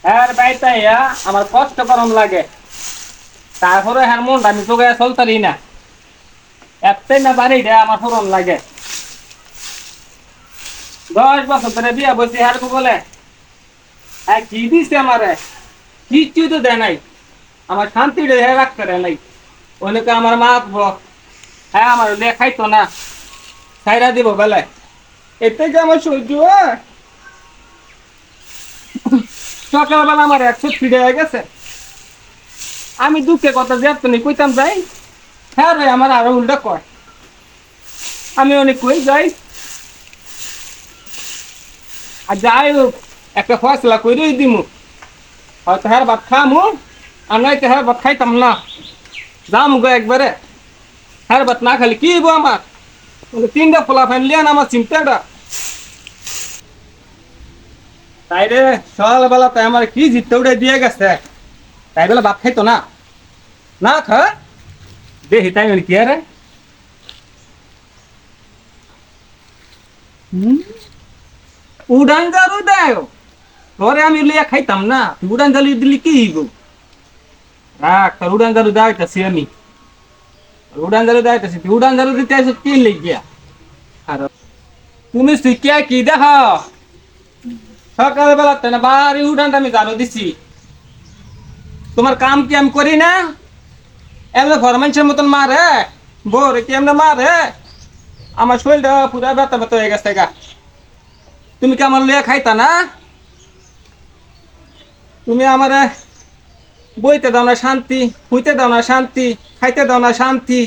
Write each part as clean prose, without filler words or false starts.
হ্যাঁ বাইতে আমার কষ্ট করম লাগে, তারপরে হ্যাঁ মনটা আমি চোখে চলতারি না, এতটাই না বাড়ি দেয় আমার ফোরন লাগে। 10 বছর ধরে বিয়া বসে আর বলে হ্যাঁ কি দিচ্ছে আমারে, কিচ্ছু তো দেয় নাই, আমার শান্তি রাখতে দেয় নাই। অনেকে আমার মাতব, হ্যাঁ আমার লেখাইতো না, ছাইরা দিব বেলায়, এটাই যে আমার সহ্য হয়। সকালবেলা আমার 100 ফিরে হয়ে গেছে, আমি দুঃখে কথা যেত নি কইতাম যাই, হ্যাঁ রে আমার আরো উল্টা কয়, আমি অনেক কই যাই। আর যাই হোক একটা ফসলা কইরেই দিমু, হয়তো হ্যাঁ ভাত খামু, আর নয়তো হ্যাঁ ভাত খাইতাম না, যাম গো একবারে। হ্যাঁ ভাত না খালি কি হইব আমার, 3টা ফোলা ফেনলিয়ান আমার চিন্তাটা। তাই রে সকালবেলা তাই আমার কি জিততে উঠে দিয়ে গেছে, তাই বেলা ভাত খাইতো না, না খা দেখি তাই কি আরে উড়ান জারু দেয়, তোরে আমি লিয়া খাইতাম না, তুই উড়ান জালু দিলি কি গো, রাখ তোর উড়ান জালু দেওয়াইতাছি আমি, উড়ান জালু দেওয়াইতাছি, তুই উড়ান জালু দিতে আসো কি লেগিয়া। আর তুমি শিখিয়া কি দেখ, সকালবেলা তাই না বাড়ি উড়ানটা আমি জারু দিছি, তোমার কাম কি আমি করি না, এমনি ফরমাইশের মতন মারে, বোরে কি এমনি মারে, আমার শরীরটা পুরা ব্যথা ব্যথা হয়ে গেছে গা। তুমি কি আমার লিয়া খাইতা না, তুমি আমারে বইতে দাও না শান্তি, শুইতে দাও না শান্তি, খাইতে দাও না শান্তি,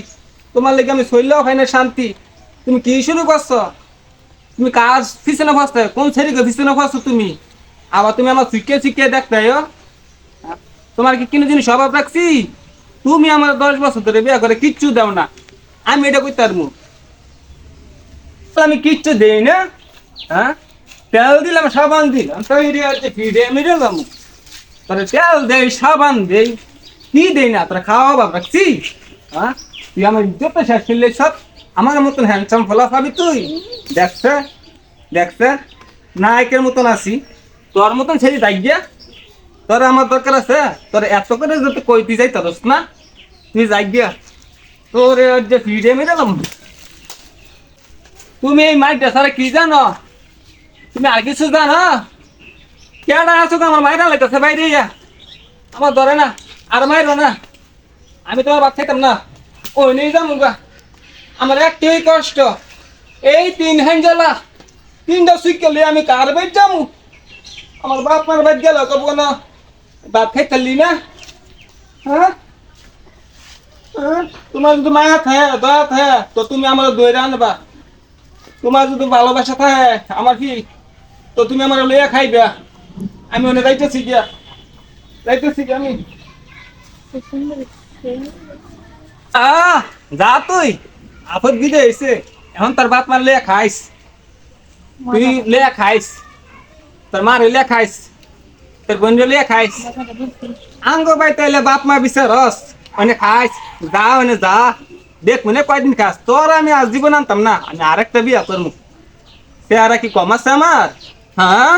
তোমার লেগে আমি শরীরও খাই না শান্তি। তুমি কি শুরু করছো, তুমি কাজ পিছনে ফাঁসতে, কোন ছেড়ে পিছনে ফাঁসছো তুমি, আবার তুমি আমার শিখে শিখে দেখতে তোমার কি কোনো জিনিস স্বভাব রাখছি, তুমি আমার 10 বছর ধরে বিয়ে করে কিচ্ছু দাও না, আমি এটা করতে পারবো, আমি কিচ্ছু দেই না। হ্যাঁ তেল দিলাম সাবান দিলাম তৈরি হচ্ছে ফিরে মিলাম, তোর তেল দেই সাবান দেই কি দেই না, তোরা খাওয়া ভাব রাখছি। হ্যাঁ তুই আমার যত শেষ করলে সব আমার মতন হ্যান্ডসাম ফলা পাবি তুই, দেখছে দেখছে নায়কের মতন আছি, তোর মতন ছেড়ে যাই গিয়া, তোর আমার দরকার আছে, তোর এত করে যদি কইতে যাই তোর না, তুই যাই গিয়া তোর যে ফিরে মিলাম। তুমি এই মাইকটা সারা কি জানো, তুমি আর কিছু জানো, কেডা আছো আমার মাইরা লাগতেছে বাইরে ইয়া, আমার ধরে না আর মাইরো না, আমি তোমার বাদ খাইতাম না, ওই নিয়ে যাবো গা, আমার একটাই কষ্ট, এই 3 হ্যান্ডেলা 3টা সুইকেলে আমি কার বাইর যাবো, আমার বাপ মার বাইর গেল কব না ভাত খাইতালি না। হ্যাঁ তোমার যদি মায়া থাকে দয়া থাকে তো তুমি আমার দইরা আনবা, তোমার যদি ভালোবাসা থাকে আমার কি, তো তুমি আমার লইয়া খাইবা, আমি ওনে যাইতেছি গিয়া, যাইতেছি গিয়া আমি। আহ যা তুই, আপদ বিদে হইছে, এখন তোর বাপ মার লইয়া খাইস, তুই লইয়া খাইস, তোর মার লইয়া খাইস, তোর বোন লইয়া খাইস, আঙ্গ বাই তাইলে বাপ মা বিচারস ওনে খাইস, যা ওনে যা, দেখ মনে কয়দিন খাস, তোর আমি আজ জীবন আনতাম না, আমি আরেকটা বিয়া করবো, সে আর কি কম আছে আমার। হ্যাঁ